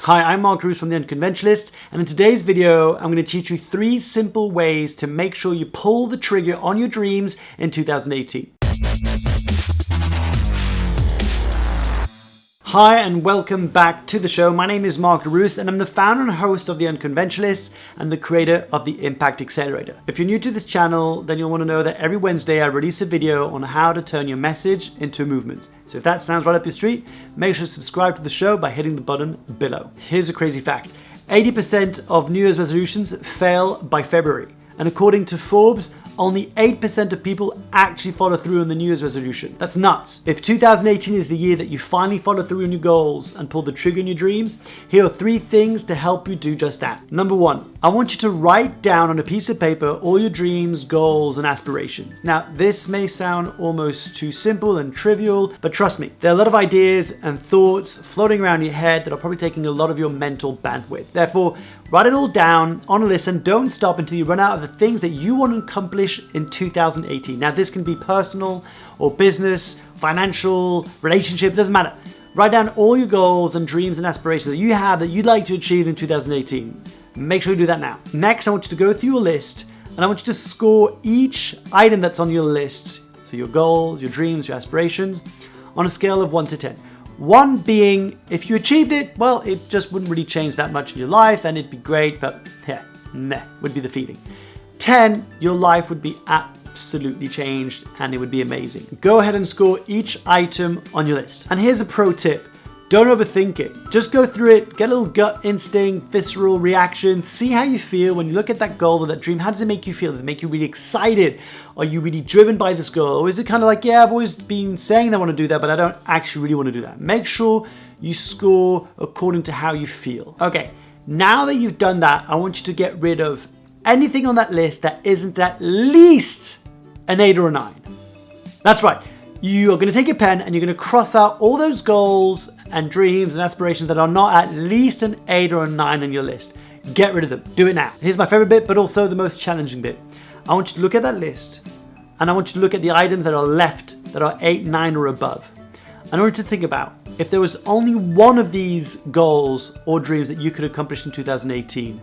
Hi, I'm Leruste from the Unconventionalists, and in today's video, I'm going to teach you 3 simple ways to make sure you pull the trigger on your dreams in 2018. Hi and welcome back to the show. My name is Leruste and I'm the founder and host of the Unconventionalists and the creator of the Impact Accelerator. If you're new to this channel, then you'll want to know that every Wednesday I release a video on how to turn your message into a movement. So if that sounds right up your street, make sure to subscribe to the show by hitting the button below. Here's a crazy fact. 80% of New Year's resolutions fail by February. And according to Forbes, only 8% of people actually follow through on the New Year's resolution. That's nuts. If 2018 is the year that you finally follow through on your goals and pull the trigger on your dreams, here are 3 things to help you do just that. Number 1, I want you to write down on a piece of paper all your dreams, goals, and aspirations. Now, this may sound almost too simple and trivial, but trust me, there are a lot of ideas and thoughts floating around your head that are probably taking a lot of your mental bandwidth. Therefore, write it all down on a list and don't stop until you run out of the things that you want to accomplish in 2018. Now, this can be personal or business, financial, relationship, doesn't matter. Write down all your goals and dreams and aspirations that you have that you'd like to achieve in 2018. Make sure you do that now. Next, I want you to go through your list and I want you to score each item that's on your list. So your goals, your dreams, your aspirations on a scale of 1 to 10. 1 being, if you achieved it, well, it just wouldn't really change that much in your life and it'd be great, but yeah, meh, would be the feeling. 10, your life would be absolutely changed and it would be amazing. Go ahead and score each item on your list. And here's a pro tip. Don't overthink it. Just go through it, get a little gut instinct, visceral reaction, see how you feel when you look at that goal or that dream. How does it make you feel? Does it make you really excited? Are you really driven by this goal? Or is it kind of like, yeah, I've always been saying I want to do that, but I don't actually really want to do that. Make sure you score according to how you feel. Okay, now that you've done that, I want you to get rid of anything on that list that isn't at least an 8 or a 9. That's right. You are going to take your pen and you're going to cross out all those goals and dreams and aspirations that are not at least an 8 or a 9 on your list. Get rid of them. Do it now. Here's my favorite bit, but also the most challenging bit. I want you to look at that list and I want you to look at the items that are left that are 8, 9 or above. And I want you to think about if there was only one of these goals or dreams that you could accomplish in 2018,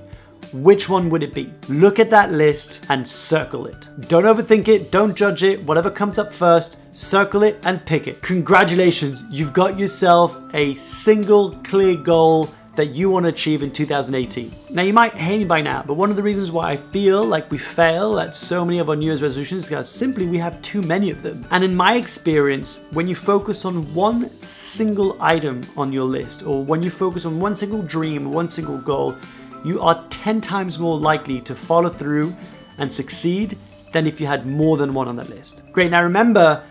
which one would it be? Look at that list and circle it. Don't overthink it, don't judge it, whatever comes up first, circle it and pick it. Congratulations, you've got yourself a single clear goal that you want to achieve in 2018. Now you might hate me by now, but one of the reasons why I feel like we fail at so many of our New Year's resolutions is because simply we have too many of them. And in my experience, when you focus on one single item on your list, or when you focus on one single dream, one single goal, you are 10 times more likely to follow through and succeed than if you had more than one on that list. Great, now remember,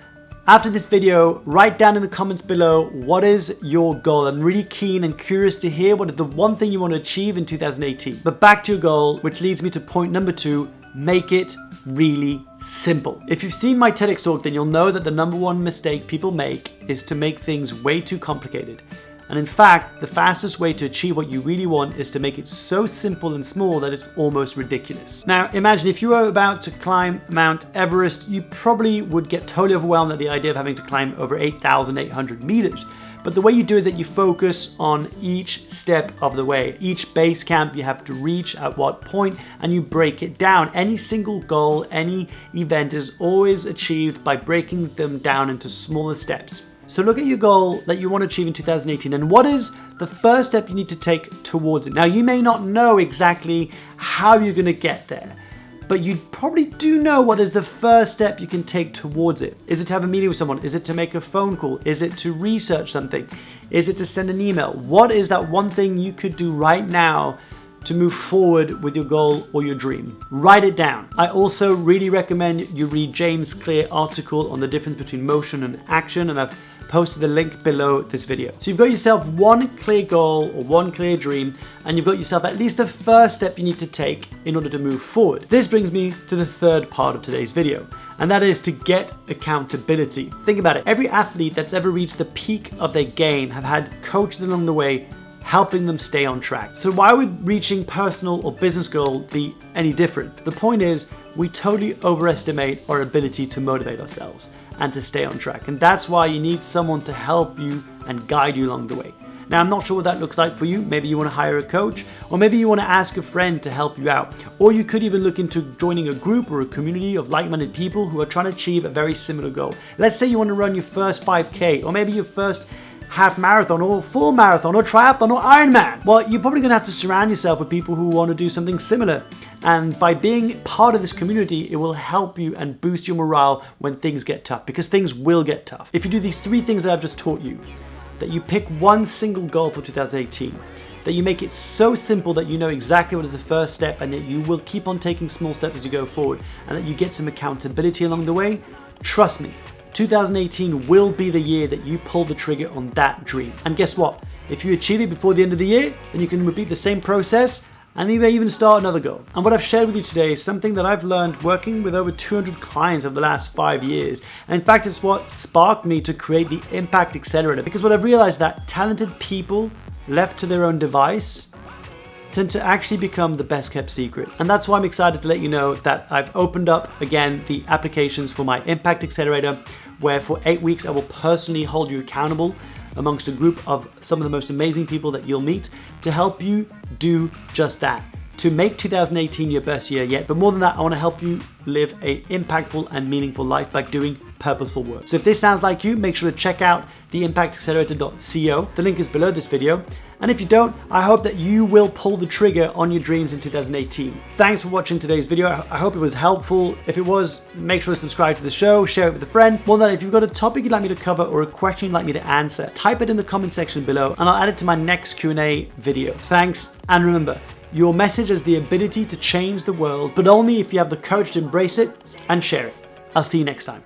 after this video, write down in the comments below, what is your goal? I'm really keen and curious to hear what is the one thing you want to achieve in 2018. But back to your goal, which leads me to point number 2, make it really simple. If you've seen my TEDx talk, then you'll know that the number 1 mistake people make is to make things way too complicated. And in fact, the fastest way to achieve what you really want is to make it so simple and small that it's almost ridiculous. Now, imagine if you were about to climb Mount Everest, you probably would get totally overwhelmed at the idea of having to climb over 8,800 meters. But the way you do is that you focus on each step of the way. Each base camp you have to reach at what point, and you break it down. Any single goal, any event is always achieved by breaking them down into smaller steps. So look at your goal that you want to achieve in 2018 and what is the first step you need to take towards it. Now, you may not know exactly how you're going to get there, but you probably do know what is the first step you can take towards it. Is it to have a meeting with someone? Is it to make a phone call? Is it to research something? Is it to send an email? What is that one thing you could do right now to move forward with your goal or your dream? Write it down. I also really recommend you read James Clear's article on the difference between motion and action, and I've posted the link below this video. So you've got yourself one clear goal or one clear dream, and you've got yourself at least the first step you need to take in order to move forward. This brings me to the third part of today's video, and that is to get accountability. Think about it. Every athlete that's ever reached the peak of their game have had coaches along the way helping them stay on track. So why would reaching personal or business goal be any different? The point is, we totally overestimate our ability to motivate ourselves and to stay on track. And that's why you need someone to help you and guide you along the way. Now, I'm not sure what that looks like for you. Maybe you want to hire a coach, or maybe you want to ask a friend to help you out. Or you could even look into joining a group or a community of like-minded people who are trying to achieve a very similar goal. Let's say you want to run your first 5K, or maybe your first half marathon, or full marathon, or triathlon, or Ironman. Well, you're probably going to have to surround yourself with people who want to do something similar. And by being part of this community, it will help you and boost your morale when things get tough, because things will get tough. If you do these 3 things that I've just taught you, that you pick one single goal for 2018, that you make it so simple that you know exactly what is the first step, and that you will keep on taking small steps as you go forward, and that you get some accountability along the way, trust me, 2018 will be the year that you pull the trigger on that dream. And guess what? If you achieve it before the end of the year, then you can repeat the same process and you may even start another goal. And what I've shared with you today is something that I've learned working with over 200 clients over the last 5 years. And in fact, it's what sparked me to create the Impact Accelerator, because what I've realized that talented people left to their own device tend to actually become the best kept secret. And that's why I'm excited to let you know that I've opened up again the applications for my Impact Accelerator, where for 8 weeks I will personally hold you accountable amongst a group of some of the most amazing people that you'll meet to help you do just that, to make 2018 your best year yet. But more than that, I want to help you live an impactful and meaningful life by doing purposeful work. So if this sounds like you, make sure to check out theimpactaccelerator.co. The link is below this video. And if you don't, I hope that you will pull the trigger on your dreams in 2018. Thanks for watching today's video. I hope it was helpful. If it was, make sure to subscribe to the show, share it with a friend. More than that, if you've got a topic you'd like me to cover or a question you'd like me to answer, type it in the comment section below and I'll add it to my next Q&A video. Thanks, and remember, your message has the ability to change the world, but only if you have the courage to embrace it and share it. I'll see you next time.